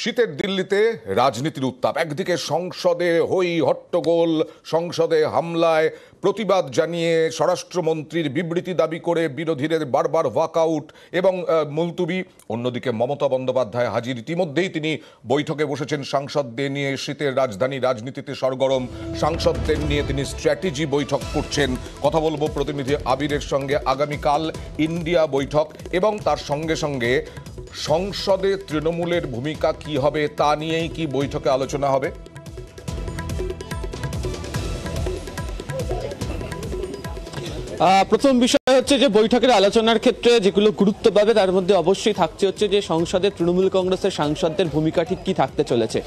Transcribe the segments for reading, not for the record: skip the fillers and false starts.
শীতের দিল্লিতে রাজনীতির উত্তাপ। একদিকে সংসদে হই হট্টগোল, সংসদে হামলায় প্রতিবাদ জানিয়ে স্বরাষ্ট্রমন্ত্রীর বিবৃতি দাবি করে বিরোধীদের বারবার ওয়াকআউট এবং মুলতুবি। অন্যদিকে মমতা বন্দ্যোপাধ্যায় হাজির, ইতিমধ্যেই তিনি বৈঠকে বসেছেন সাংসদদের নিয়ে। শীতের রাজধানী রাজনীতিতে সরগরম, সাংসদদের নিয়ে তিনি স্ট্র্যাটেজি বৈঠক করছেন। কথা বলবো প্রতিনিধি আবিরের সঙ্গে। আগামীকাল ইন্ডিয়া বৈঠক এবং তার সঙ্গে সঙ্গে সংসদে তৃণমূলের ভূমিকা কি হবে তা নিয়েই কি বৈঠকে আলোচনা হবে? প্রথম বিষয় হচ্ছে যে বৈঠকের আলোচনার ক্ষেত্রে যেগুলো গুরুত্ব পাবে তার মধ্যে অবশ্যই থাকছে হচ্ছে যে সংসদে তৃণমূল কংগ্রেসের সাংসদদের ভূমিকা ঠিক কি থাকতে চলেছে।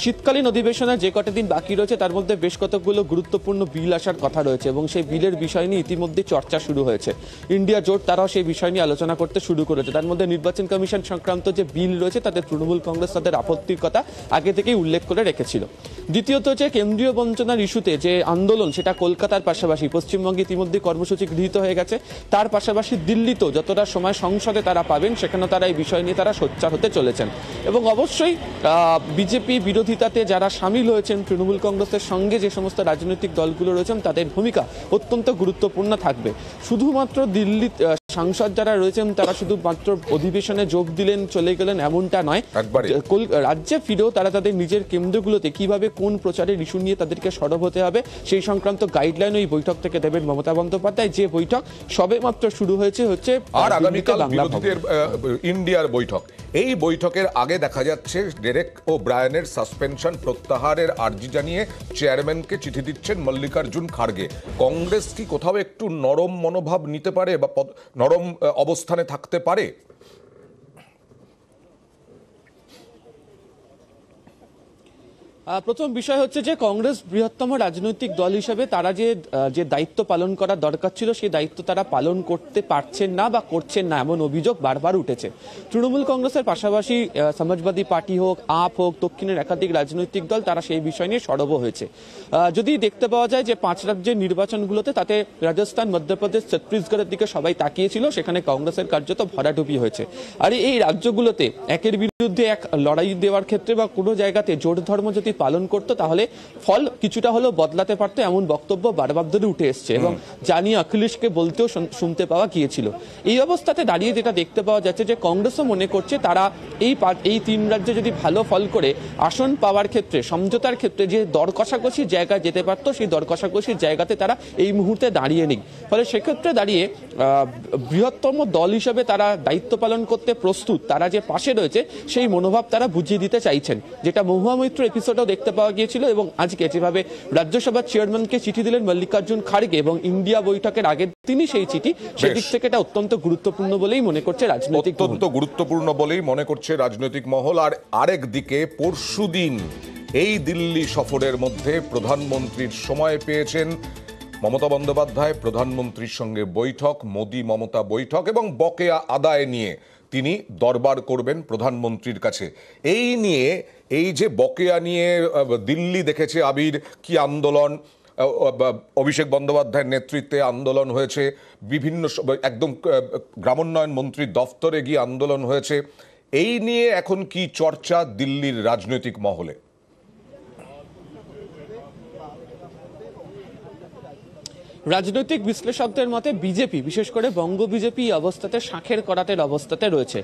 শীতকালীন অধিবেশনের যে কটা দিন বাকি রয়েছে তার মধ্যে বেশ কতগুলো গুরুত্বপূর্ণ বিল আসার কথা রয়েছে এবং সেই বিলের বিষয় নিয়ে ইতিমধ্যে চর্চা শুরু হয়েছে। ইন্ডিয়া জোট তারাও সেই বিষয় নিয়ে আলোচনা করতে শুরু করেছে। তার মধ্যে নির্বাচন কমিশন সংক্রান্ত যে বিল রয়েছে তাতে তৃণমূল কংগ্রেস তাদের আপত্তির কথা আগে থেকেই উল্লেখ করে রেখেছিল। দ্বিতীয়ত হচ্ছে কেন্দ্রীয় বঞ্চনার ইস্যুতে যে আন্দোলন, সেটা কলকাতার পাশাপাশি পশ্চিমবঙ্গে ইতিমধ্যে কর্মসূচি গৃহীত হয়ে গেছে। তার পাশাপাশি দিল্লিতেও যতটা সময় সংসদে তারা পাবেন সেখানেও তারা এই বিষয় নিয়ে তারা সোচ্চার হতে চলেছেন। এবং অবশ্যই বিজেপি বিরোধিতাতে যারা সামিল হয়েছেন তৃণমূল কংগ্রেসের সঙ্গে যে সমস্ত রাজনৈতিক দলগুলো রয়েছেন তাদের ভূমিকা অত্যন্ত গুরুত্বপূর্ণ থাকবে। শুধুমাত্র দিল্লি সাংসদ যারা রয়েছেন তারা শুধুমাত্র অধিবেশনে যোগ দিলেন চলে গেলেন এমনটা নয়, রাজ্যে ফিরেও তারা তাদের নিজের কেন্দ্রগুলোতে কিভাবে কোন প্রচারের ইস্যু নিয়ে তাদেরকে সরব হতে হবে সেই সংক্রান্ত গাইডলাইন ওই বৈঠক থেকে দেবেন মমতা বন্দ্যোপাধ্যায়। যে বৈঠক সবে মাত্র শুরু হয়েছে হচ্ছে আর আগামীকাল বিরোধীদের ইন্ডিয়ার বৈঠক। এই বৈঠকের আগে দেখা যাচ্ছে ডেরেক ও ব্রায়ানের সাসপেনশন প্রত্যাহারের আর্জি জানিয়ে চেয়ারম্যানকে চিঠি দিচ্ছেন মল্লিকার্জুন খাড়গে। কংগ্রেস কি কোথাও একটু নরম মনোভাব নিতে পারে বা নরম অবস্থানে থাকতে পারে? প্রথম বিষয় হচ্ছে যে কংগ্রেস বৃহত্তম রাজনৈতিক দল হিসেবে তারা যে দায়িত্ব পালন করার দরকার ছিল সেই দায়িত্ব তারা পালন করতে পারছেন না বা করছেন না, এমন অভিযোগ বারবার উঠেছে। তৃণমূল কংগ্রেসের পাশাপাশি সমাজবাদী পার্টি হোক, আপ হোক, দক্ষিণের একাধিক রাজনৈতিক দল তারা সেই বিষয় নিয়ে সরব হয়েছে। যদি দেখতে পাওয়া যায় যে 5 রাজ্যের নির্বাচনগুলোতে তাতে রাজস্থান, মধ্যপ্রদেশ, ছত্তিশগড়ের দিকে সবাই তাকিয়েছিল, সেখানে কংগ্রেসের কার্যত ভরাডুবি হয়েছে। আর এই রাজ্যগুলোতে একের বিরুদ্ধে এক লড়াই দেওয়ার ক্ষেত্রে বা কোনো জায়গাতে জোট ধর্ম যদি পালন করতো তাহলে ফল কিছুটা হলেও বদলাতে পারতো, এমন বক্তব্য বারবার ধরে উঠে এসছে এবং জানিয়ে অখিলেশকে বলতেও শুনতে পাওয়া গিয়েছিল। এই অবস্থাতে দাঁড়িয়ে যেটা দেখতে পাওয়া যাচ্ছে যে কংগ্রেসও মনে করছে তারা এই 3 রাজ্যে যদি ভালো ফল করে আসন পাওয়ার ক্ষেত্রে, সমঝোতার ক্ষেত্রে যে দর কষাকষির জায়গায় যেতে পারতো সেই দর কষাকষির জায়গাতে তারা এই মুহূর্তে দাঁড়িয়ে নেই। ফলে সেক্ষেত্রে দাঁড়িয়ে বৃহত্তম দল হিসেবে তারা দায়িত্ব পালন করতে প্রস্তুত, তারা যে পাশে রয়েছে সেই মনোভাব তারা বুঝিয়ে দিতে চাইছেন, যেটা মহুয়া মৈত্র এপিসোডেও দেখতে পাওয়া গিয়েছিল। এবং আজকে যেভাবে রাজ্যসভার চেয়ারম্যানকে চিঠি দিলেন মল্লিকার্জুন খাড়গে এবং ইন্ডিয়া বৈঠকের আগে তিনি সেই চিঠি, সেদিক থেকে এটা অত্যন্ত গুরুত্বপূর্ণ বলেই মনে করছে রাজনৈতিক মহল। অত্যন্ত গুরুত্বপূর্ণ বলেই মনে করছে রাজনৈতিক মহল। আর আরেক দিকে পরশুদিন এই দিল্লি সফরের মধ্যে প্রধানমন্ত্রীর সময় পেয়েছেন মমতা বন্দ্যোপাধ্যায়। প্রধানমন্ত্রীর সঙ্গে বৈঠক, মোদি মমতা বৈঠক এবং বকেয়া আদায় নিয়ে তিনি দরবার করবেন প্রধানমন্ত্রীর কাছে। এই নিয়ে, এই যে বকেয়া নিয়ে দিল্লি দেখেছে আবির কি আন্দোলন, অভিষেক বন্দ্যোপাধ্যায়ের নেতৃত্বে আন্দোলন হয়েছে, বিভিন্ন একদম গ্রামোন্নয়ন মন্ত্রীর দফতরে গিয়ে আন্দোলন হয়েছে। এই নিয়ে এখন কি চর্চা দিল্লির রাজনৈতিক মহলে? রাজনৈতিক বিশ্লেষকদের মতে বিজেপি, বিশেষ করে বঙ্গ বিজেপি অবস্থাতে শাঁখের করাতের অবস্থাতে রয়েছে।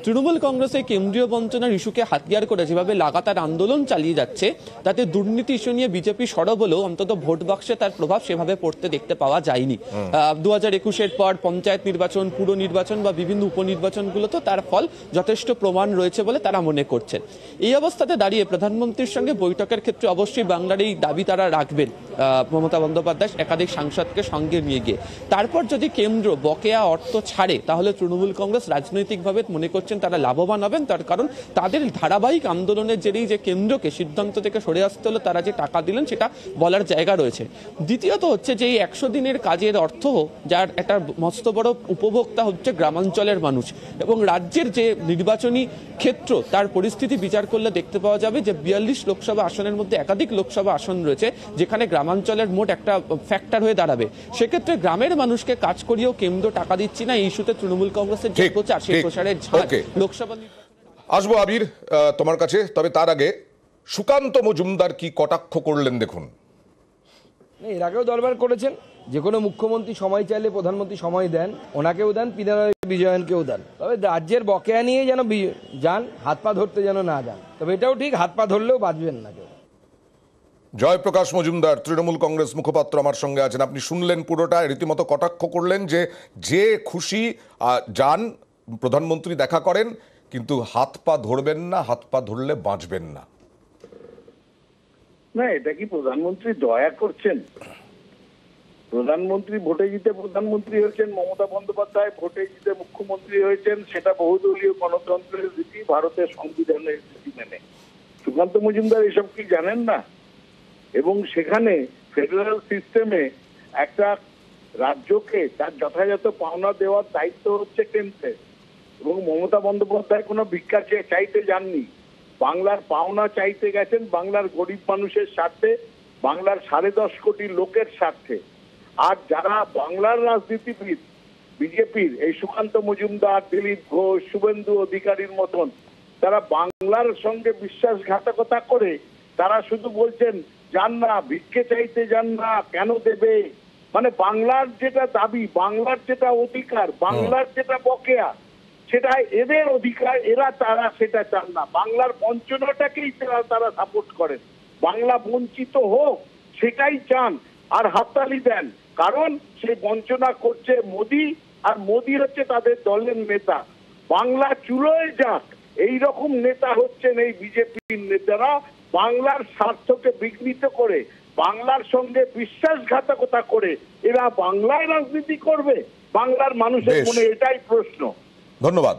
তৃণমূল কংগ্রেসের কেন্দ্রীয় বঞ্চনার ইস্যুকে হাতিয়ার করে যেভাবে লাগাতার আন্দোলন চালিয়ে যাচ্ছে তাতে দুর্নীতি ইস্যু নিয়ে বিজেপি সরব হলেও অন্তত ভোট বাক্সে তার প্রভাব সেভাবে পড়তে দেখতে পাওয়া যায়নি। 2021-এর পর পঞ্চায়েত নির্বাচন, পুর নির্বাচন বা বিভিন্ন উপনির্বাচনগুলোতে তার ফল যথেষ্ট প্রমাণ রয়েছে বলে তারা মনে করছেন। এই অবস্থাতে দাঁড়িয়ে প্রধানমন্ত্রীর সঙ্গে বৈঠকের ক্ষেত্রে অবশ্যই বাংলার এই দাবি তারা রাখবেন মমতা বন্দ্যোপাধ্যায় একাধিক সাংসদকে সঙ্গে নিয়ে গিয়ে। তারপর যদি কেন্দ্র বকেয়া অর্থ ছাড়ে তাহলে তৃণমূল কংগ্রেস রাজনৈতিকভাবে মনে করছেন তারা লাভবান হবেন, তার কারণ তাদের ধারাবাহিক আন্দোলনের জেরেই যে কেন্দ্রকে সিদ্ধান্ত থেকে সরে আসতে হলো তারা যে টাকা দিলেন সেটা বলার জায়গা রয়েছে। দ্বিতীয়ত হচ্ছে যে এই 100 দিনের কাজের অর্থ, যার একটা মস্ত বড় উপভোক্তা হচ্ছে গ্রামাঞ্চলের মানুষ এবং রাজ্যের যে নির্বাচনী ক্ষেত্র তার পরিস্থিতি বিচার করলে দেখতে পাওয়া যাবে যে 42 লোকসভা আসনের মধ্যে একাধিক লোকসভা আসন রয়েছে যেখানে গ্রামাঞ্চলের মোট একটা ফ্যাক্টর হয়ে দাঁড়াবে। সেক্ষেত্রে গ্রামের মানুষকে কাজ করিয়েও কেন্দ্র টাকা দিচ্ছি না, এই ইস্যুতে তৃণমূল কংগ্রেসের যে প্রচার সেই প্রচারের ঝাঁক লোকসভা আসবো আবির তোমার কাছে, তবে তার আগে সুকান্ত মজুমদার কি কটাক্ষ করলেন দেখুন। এর আগেও দরবার করেছেন, যে কোনো মুখ্যমন্ত্রী সময় চাইলে প্রধানমন্ত্রী সময় দেন, ওনাকেও দেন, পিনারাই বিজয়নকেও দেন। তবে রাজ্যের বকেয়া নিয়ে যেন যান, হাত পা ধরতে যেন না যান। তবে এটাও ঠিক, হাত পা ধরলেও বাঁচবেন না কেউ। জয়প্রকাশ মজুমদার তৃণমূল কংগ্রেস মুখপাত্র আমার সঙ্গে আছেন। আপনি শুনলেন পুরোটা, রীতিমতো কটাক্ষ করলেন যে খুশি যান, প্রধানমন্ত্রী দেখা করেন, কিন্তু হাত পা ধরবেন না, হাত পা ধরলে বাঁচবেন না। না, এটা কি প্রধানমন্ত্রী দয়া করছেন? প্রধানমন্ত্রী ভোটে জিতে প্রধানমন্ত্রী হয়েছেন, মমতা বন্দ্যোপাধ্যায় ভোটে জিতে মুখ্যমন্ত্রী হয়েছেন, সেটা বহুদলীয় গণতন্ত্রের রীতি, ভারতের সংবিধানের রীতি মেনে। সুকান্ত মজুমদার এসব কি জানেন না? এবং সেখানে ফেডারেল সিস্টেমে একটা রাজ্যকে তার যথাযথ পাওনা দেওয়ার দায়িত্ব হচ্ছে কেন্দ্রের, এবং মমতা বন্দ্যোপাধ্যায় কোনো ভিক্ষা চাইতে যাননি, বাংলার পাওনা চাইতে গেছেন, বাংলার গরিব মানুষের স্বার্থে, বাংলার 10.5 কোটি লোকের স্বার্থে। আর যারা বাংলার রাজনীতিবিদ বিজেপির, এই সুকান্ত মজুমদার, দিলীপ ঘোষ, শুভেন্দু অধিকারীর মতন, তারা বাংলার সঙ্গে বিশ্বাসঘাতকতা করে তারা শুধু বলছেন যান না, ভিক্ষে চাইতে যান না, কেন দেবে? মানে বাংলার যেটা দাবি, বাংলার যেটা অধিকার, বাংলার যেটা বকেয়া, সেটা এদের অধিকার, তারা সেটা চান না। বাংলার বঞ্চনাটাকেই তারা সাপোর্ট করেন, বাংলা বঞ্চিত হোক সেটাই চান, আর হাততালি দেন, কারণ সেই বঞ্চনা করছে মোদি, আর মোদি হচ্ছে তাদের দলের নেতা। বাংলা চুলোয় যাক, এইরকম নেতা হচ্ছেন এই বিজেপির নেতারা, বাংলার স্বার্থকে বিঘ্নিত করে, বাংলার সঙ্গে বিশ্বাসঘাতকতা করে এরা বাংলায় রাজনীতি করবে? বাংলার মানুষের মনে এটাই প্রশ্ন। ধন্যবাদ।